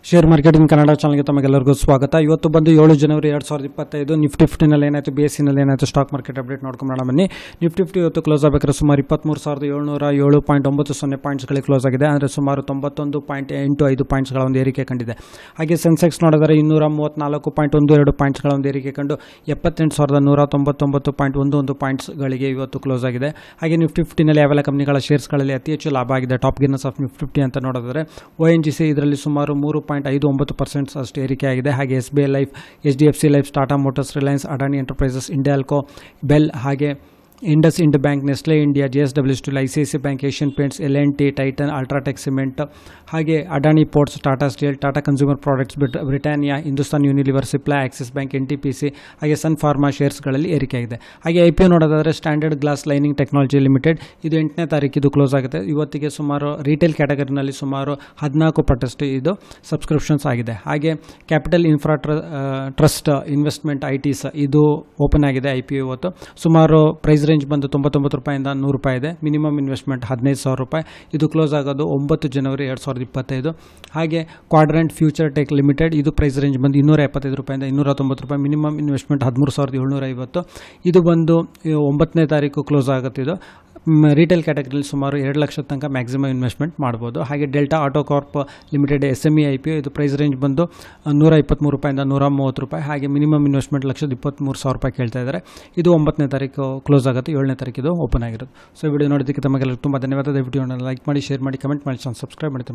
Share marketing Kannada ಚಾನಲ್ಗೆ ತಮಗೆಲ್ಲರಿಗೂ ಸ್ವಾಗತ. ಇವತ್ತು ಬಂದು 7 ಜನವರಿ 2025 ನಿಫ್ಟಿ 50ನಲ್ಲಿ ಏನಾಯಿತು, BSEನಲ್ಲಿ ಏನಾಯಿತು, ಸ್ಟಾಕ್ ಮಾರ್ಕೆಟ್ ಅಪ್ಡೇಟ್ ನೋಡ್ಕೊಂಬೋಣ ಬನ್ನಿ. ನಿಫ್ಟಿ 50 ಇವತ್ತು ಕ್ಲೋಸ್ ಆಗಬೇಕಾದ್ರೆ ಸುಮಾರು 23,707.90 ಪಾಯಿಂಟ್ಸ್ಗಳಿಗೆ ಕ್ಲೋಸ್ ಆಗಿದೆ. ಅಂದರೆ ಸುಮಾರು 91.85 ಪಾಯಿಂಟ್ಸ್ಗಳ ಒಂದು ಏರಿಕೆ ಕಂಡಿದೆ. ಹಾಗೆ ಸೆನ್ಸೆಕ್ಸ್ ನೋಡಿದರೆ 234.12 ಪಾಯಿಂಟ್ಸ್ಗಳ ಒಂದು ಏರಿಕೆ ಕಂಡು 78,199.11 ಪಾಯಿಂಟ್ಸ್ಗಳಿಗೆ ಇವತ್ತು ಕ್ಲೋಸ್ ಆಗಿದೆ. ಹಾಗೆ ನಿಫ್ಟಿ 50ನಲ್ಲಿ ಯಾವೆಲ್ಲ ಕಂಪನಿಗಳ ಶೇರ್ಸ್ಗಳಲ್ಲಿ ಅತಿ ಹೆಚ್ಚು ಲಾಭ ಆಗಿದೆ, ಟಾಪ್ ಗಿನ್ನರ್ಸ್ ಆಫ್ ನಿಫ್ಟಿ 50 ಅಂತ ನೋಡಿದರೆ ONGC ಇದರಲ್ಲಿ ಸುಮಾರು 3.59% ಅಷ್ಟು ಏರಿಕೆ ಆಗಿದೆ. ಹಾಗೆ SBI ಲೈಫ್, HDFC ಲೈಫ್, ಟಾಟಾ ಮೋಟರ್ಸ್, ರಿಲಯನ್ಸ್, ಅಡಾನಿ ಎಂಟರ್ಪ್ರೈಸಸ್, ಇಂಡ್ಯಾಲ್ಕೋ, ಬೆಲ್, ಹಾಗೆ IndusInd Bank, Nestle India, JSW Steel, ICICI Bank, Asian Paints, L&T, Titan, UltraTech Cement, ಹಾಗೆ ಅಡಾನಿ ಪೋರ್ಟ್ಸ್, ಟಾಟಾ ಸ್ಟೀಲ್, ಟಾಟಾ ಕನ್ಸ್ಯೂಮರ್ ಪ್ರಾಡಕ್ಟ್ಸ್, ಬ್ರಿಟಾನಿಯಾ, ಹಿಂದೂಸ್ತಾನ್ ಯೂನಿಲಿವರ್, ಸಿಪ್ಲಾ, ಆಕ್ಸಿಸ್ ಬ್ಯಾಂಕ್, NTPC, ಹಾಗೆ ಸನ್ ಫಾರ್ಮಾ ಶೇರ್ಸ್ಗಳಲ್ಲಿ ಏರಿಕೆಯಾಗಿದೆ. ಹಾಗೆ IPO ನೋಡೋದಾದರೆ ಸ್ಟ್ಯಾಂಡರ್ಡ್ ಗ್ಲಾಸ್ ಲೈನಿಂಗ್ ಟೆಕ್ನಾಲಜಿ ಲಿಮಿಟೆಡ್ ಇದು 8ನೇ ತಾರೀಕಿದು ಕ್ಲೋಸ್ ಆಗುತ್ತೆ. ಇವತ್ತಿಗೆ ಸುಮಾರು ರಿಟೇಲ್ ಕ್ಯಾಟಗರಿನಲ್ಲಿ ಸುಮಾರು 14% ಇದು ಸಬ್ಸ್ಕ್ರಿಪ್ಷನ್ಸ್ ಆಗಿದೆ. ಹಾಗೆ capital infra trust investment ITs ಇದು ಓಪನ್ ಆಗಿದೆ. IPO ಇವತ್ತು ಸುಮಾರು ಪ್ರೈಸ್ ರೇಂಜ್ ಬಂದು 99 ರೂಪಾಯಿಂದ 100 ರೂಪಾಯಿ ಇದೆ. ಮಿನಿಮಮ್ ಇನ್ವೆಸ್ಟ್ಮೆಂಟ್ 15,000 ರೂಪಾಯಿ. ಇದು ಕ್ಲೋಸ್ ಆಗೋದು 9 ಜನವರಿ 2025. ಹಾಗೆ ಕ್ವಾಡ್ರೆಂಟ್ ಫ್ಯೂಚರ್ ಟೆಕ್ ಲಿಮಿಟೆಡ್ ಇದು ಪ್ರೈಸ್ ರೇಂಜ್ ಬಂದು 275 ರೂಪಾಯಿಂದ 290 ರೂಪಾಯಿ. Minimum investment 13,750. ಇದು ಬಂದು 9ನೇ ತಾರೀಕು ಕ್ಲೋಸ್ ಆಗುತ್ತೆ. ಇದು ರಿಟೇಲ್ ಕ್ಯಾಟಗರಿಯಲ್ಲಿ ಸುಮಾರು 2 ಲಕ್ಷದ ತನಕ ಮ್ಯಾಕ್ಸಿಮಮ್ ಇನ್ವೆಸ್ಟ್ಮೆಂಟ್ ಮಾಡ್ಬೋದು. ಹಾಗೆ Delta Auto Corp Limited SME IPO ಇದು ಪ್ರೈಸ್ ರೇಂಜ್ ಬಂದು 123 ರೂಪಾಯಿಂದ 130 ರೂಪಾಯಿ. ಹಾಗೆ ಮಿನಿಮಮ್ ಇನ್ವೆಸ್ಟ್ಮೆಂಟ್ 1,23,000 ರೂಪಾಯಿ ಕೇಳ್ತಾ ಇದ್ದಾರೆ. ಇದು 9ನೇ ತಾರೀಕು ಕ್ಲೋಸ್ ಆಗುತ್ತೆ. 7ನೇ ತಾರೀಕಿದು ಓಪನ್ ಆಗಿರೋದು. ಸೊ ವಿಡಿಯೋ ನೋಡೋದಕ್ಕೆ ತಮಗೆಲ್ಲ ತುಂಬ ಧನ್ಯವಾದ. ದಯವಿಟ್ಟು ಲೈಕ್ ಮಾಡಿ, ಶೇರ್ ಮಾಡಿ, ಕಮೆಂಟ್ ಮಾಡಿ, ಸಬ್ಸ್ಕ್ರೈಬ್ ಮಾಡಿ.